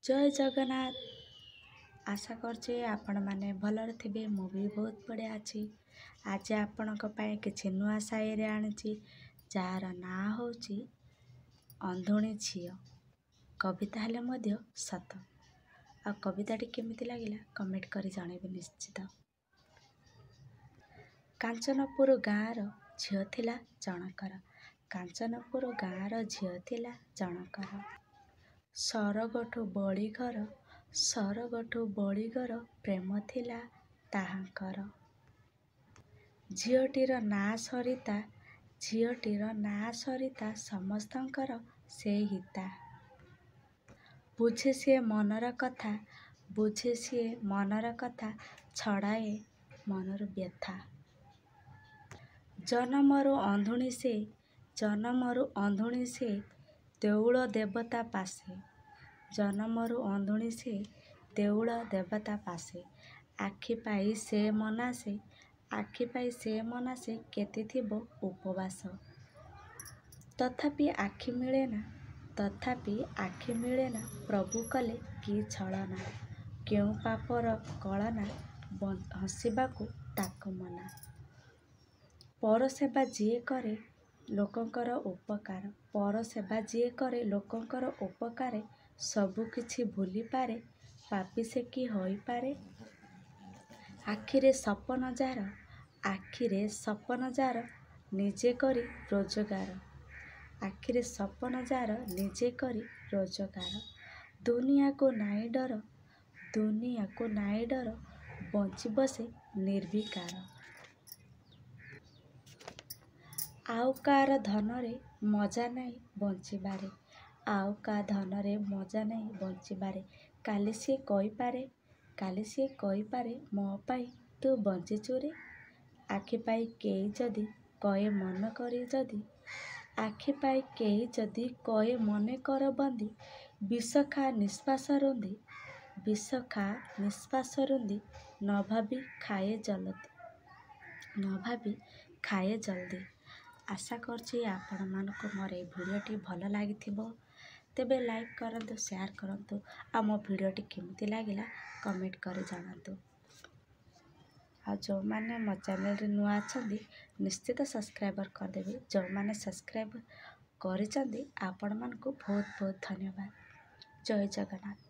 जय जगन्नाथ। आशा करछे आपण माने भलरे थिबे। मु भी बहुत बढ़िया अछि। आज आपणक पाए किछि नुआ शायरी आनिछि जार ना होछि अंधुणी झियो। कविता हेले मध्य सत। आ कविताटी केमिति लागिला कमेंट करी जणेबे निश्चित। कांचनपुर गाँर झियो थिला जनकर। कांचनपुर गाँर झियो थिला जनकर। सरगठु बड़ी घर, सरगठु बड़ी घर प्रेम थिला ताहांकर। झियोटीर ना सरिता, झियोटीर ना सरिता समस्तंकर से हिता। बुझे सिए मनर कथा, बुझे सिए मनर कथा छड़ाए मनर व्यथा। जनमरु अंधुणी से, जनमरु अंधुणी से देउल देवता पासे। जनमरु अंधुणी से देउल देवता पासे। आखि पाई से मनासे, आखि पाई से मनासे केते थिबो उपवास। तथापि आखि मिले ना, तथापि आखि मिले ना प्रभु कले की छलना। केउ पापर कळना हसिबाकू ताकू मना। पर सेवा जिए करे लोकंकर उपकार, पर सेवा जिए करे लोकंकर उपकारे सबु किछि भूली पारे पापी से की होई पारे। आखिरे सपन जार, आखिरे सपन जार निजे करी रोजगार। आखिरे सपन जार निजे करी रोजगार। दुनिया को नाई डर, दुनिया को नाई डर बंची बसे निर्विकार। आउ कार धनरे मजा नहीं बंचिबारे, आउ का धनरे मजा नहीं बंचिबारे। काली सिए कही पारे, काली सिए कही पारे मो पाई तू बंचिचु रे। आखि पाई केई जदि कहे मन करी जदि, आखि पाई केई जदि कहे मने कर बंदी। विष खा निश्वास रुंधी, विष खा निश्वास रुंधी न भाभी खाए जल्दी, न भाभी खाए जल्दी। आशा करछि आपण मानको मोर ए भिडियोटी भल लागिथिबो। तेबे लाइक करंतु, शेयर करंतु। आ मो भिडियोटी केमिति लागिला कमेंट करी जणांतु। आ जो माने मो चैनल रे नुआ अछंदी निश्चित सब्सक्राइबर कर देबे। जो माने सब्सक्राइब करिसंदी आपण मानको बहुत बहुत धन्यवाद। जय जगन्नाथ।